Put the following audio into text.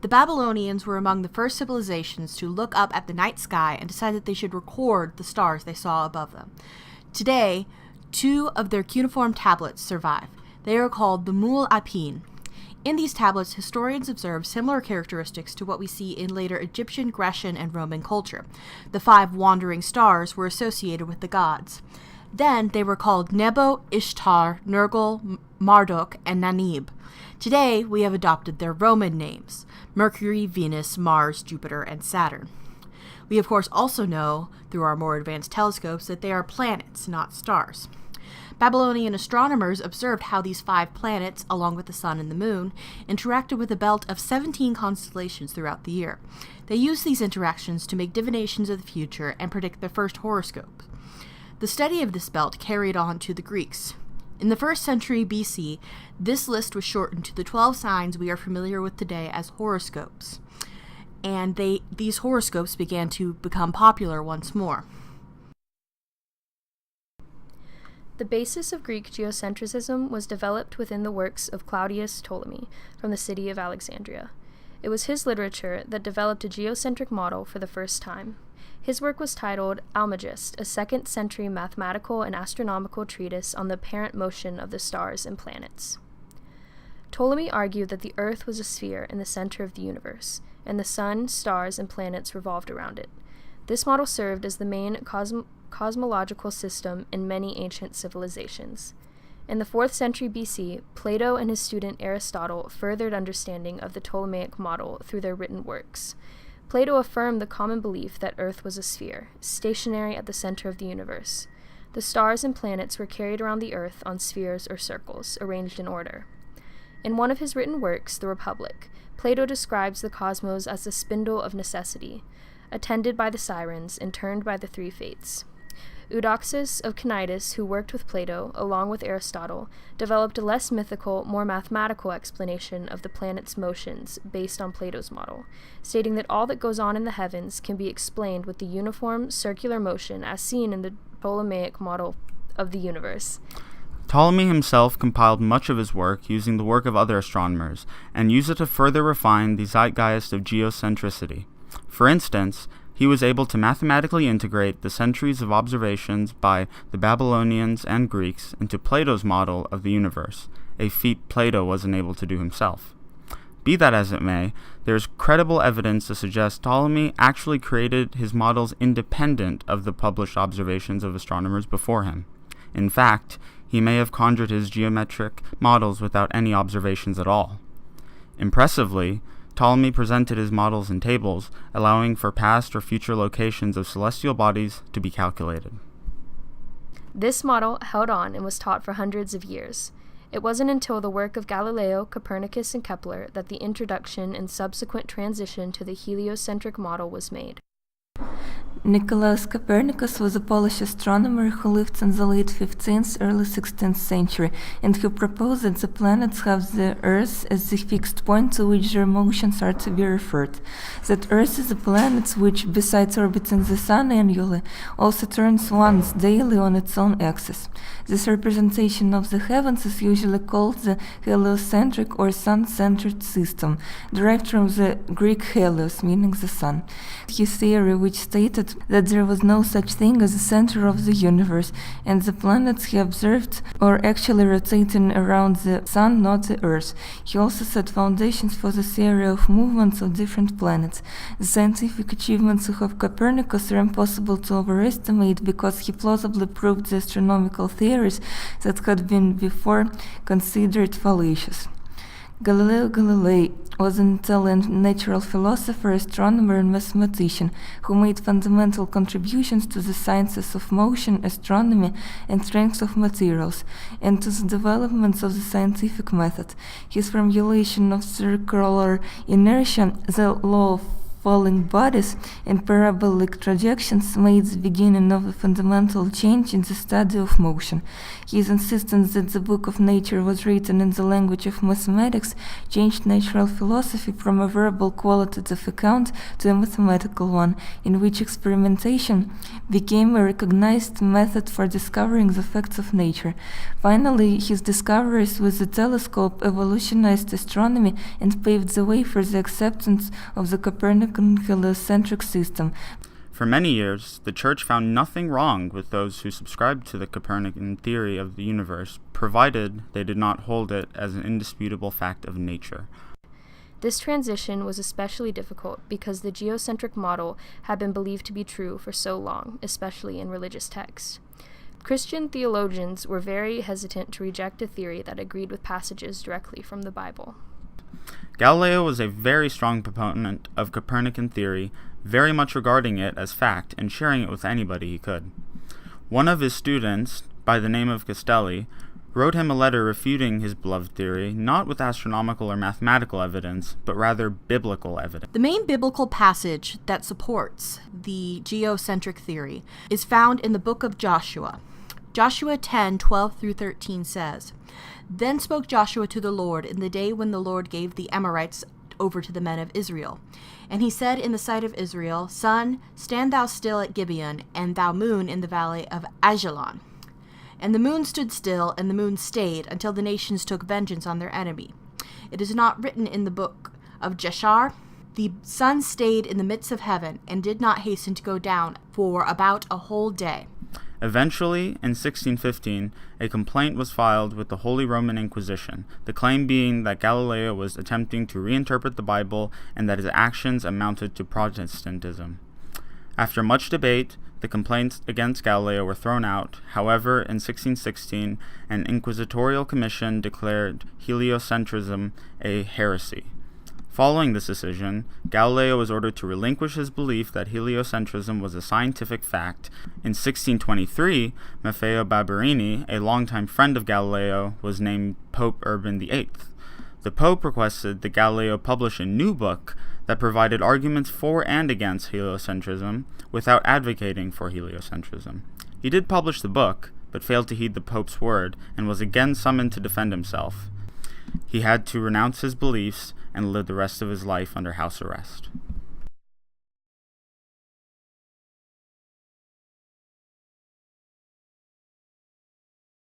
The Babylonians were among the first civilizations to look up at the night sky and decide that they should record the stars they saw above them. Today, 2 of their cuneiform tablets survive. They are called the Mul Apin. In these tablets, historians observe similar characteristics to what we see in later Egyptian, Grecian, and Roman culture. The 5 wandering stars were associated with the gods. Then they were called Nebo, Ishtar, Nergal, Marduk, and Nanib. Today, we have adopted their Roman names: Mercury, Venus, Mars, Jupiter, and Saturn. We, of course, also know, through our more advanced telescopes, that they are planets, not stars. Babylonian astronomers observed how these 5 planets, along with the sun and the moon, interacted with a belt of 17 constellations throughout the year. They used these interactions to make divinations of the future and predict their first horoscopes. The study of this belt carried on to the Greeks. In the 1st century BC, this list was shortened to the 12 signs we are familiar with today as horoscopes, and these horoscopes began to become popular once more. The basis of Greek geocentrism was developed within the works of Claudius Ptolemy from the city of Alexandria. It was his literature that developed a geocentric model for the first time. His work was titled Almagest, a 2nd century mathematical and astronomical treatise on the apparent motion of the stars and planets. Ptolemy argued that the Earth was a sphere in the center of the universe, and the sun, stars, and planets revolved around it. This model served as the main cosmological system in many ancient civilizations. In the 4th century BC, Plato and his student Aristotle furthered understanding of the Ptolemaic model through their written works. Plato affirmed the common belief that Earth was a sphere, stationary at the center of the universe. The stars and planets were carried around the Earth on spheres or circles, arranged in order. In one of his written works, The Republic, Plato describes the cosmos as the spindle of necessity, attended by the sirens and turned by the 3 fates. Eudoxus of Cnidus, who worked with Plato, along with Aristotle, developed a less mythical, more mathematical explanation of the planet's motions based on Plato's model, stating that all that goes on in the heavens can be explained with the uniform, circular motion as seen in the Ptolemaic model of the universe. Ptolemy himself compiled much of his work using the work of other astronomers, and used it to further refine the zeitgeist of geocentricity. For instance, he was able to mathematically integrate the centuries of observations by the Babylonians and Greeks into Plato's model of the universe, a feat Plato wasn't able to do himself. Be that as it may, there is credible evidence to suggest Ptolemy actually created his models independent of the published observations of astronomers before him. In fact, he may have conjured his geometric models without any observations at all. Impressively, Ptolemy presented his models in tables, allowing for past or future locations of celestial bodies to be calculated. This model held on and was taught for hundreds of years. It wasn't until the work of Galileo, Copernicus, and Kepler that the introduction and subsequent transition to the heliocentric model was made. Nicolaus Copernicus was a Polish astronomer who lived in the late 15th, early 16th century, and who proposed that the planets have the Earth as the fixed point to which their motions are to be referred. That Earth is a planet which, besides orbiting the Sun annually, also turns once daily on its own axis. This representation of the heavens is usually called the heliocentric or sun-centered system, derived from the Greek helios, meaning the sun. His theory, which stated that there was no such thing as a center of the universe, and the planets he observed are actually rotating around the sun, not the Earth. He also set foundations for the theory of movements of different planets. The scientific achievements of Copernicus are impossible to overestimate because he plausibly proved the astronomical theories that had been before considered fallacious. Galileo Galilei was an Italian natural philosopher, astronomer, and mathematician who made fundamental contributions to the sciences of motion, astronomy, and strength of materials, and to the developments of the scientific method. His formulation of circular inertia, the law of falling bodies and parabolic trajections made the beginning of a fundamental change in the study of motion. His insistence that the book of nature was written in the language of mathematics changed natural philosophy from a verbal qualitative account to a mathematical one, in which experimentation became a recognized method for discovering the facts of nature. Finally, his discoveries with the telescope evolutionized astronomy and paved the way for the acceptance of the Copernican heliocentric system. For many years, the Church found nothing wrong with those who subscribed to the Copernican theory of the universe, provided they did not hold it as an indisputable fact of nature. This transition was especially difficult because the geocentric model had been believed to be true for so long, especially in religious texts. Christian theologians were very hesitant to reject a theory that agreed with passages directly from the Bible. Galileo was a very strong proponent of Copernican theory, very much regarding it as fact and sharing it with anybody he could. One of his students, by the name of Castelli, wrote him a letter refuting his beloved theory, not with astronomical or mathematical evidence, but rather biblical evidence. The main biblical passage that supports the geocentric theory is found in the book of Joshua. Joshua 10:12-13 says, "Then spoke Joshua to the Lord in the day when the Lord gave the Amorites over to the men of Israel. And he said in the sight of Israel, Sun, stand thou still at Gibeon, and thou moon in the valley of Ajalon. And the moon stood still, and the moon stayed, until the nations took vengeance on their enemy. It is not written in the book of Jeshar, the sun stayed in the midst of heaven, and did not hasten to go down for about a whole day." Eventually, in 1615, a complaint was filed with the Holy Roman Inquisition, the claim being that Galileo was attempting to reinterpret the Bible and that his actions amounted to Protestantism. After much debate, the complaints against Galileo were thrown out. However, in 1616, an inquisitorial commission declared heliocentrism a heresy. Following this decision, Galileo was ordered to relinquish his belief that heliocentrism was a scientific fact. In 1623, Maffeo Barberini, a longtime friend of Galileo, was named Pope Urban VIII. The Pope requested that Galileo publish a new book that provided arguments for and against heliocentrism without advocating for heliocentrism. He did publish the book, but failed to heed the Pope's word and was again summoned to defend himself. He had to renounce his beliefs and live the rest of his life under house arrest.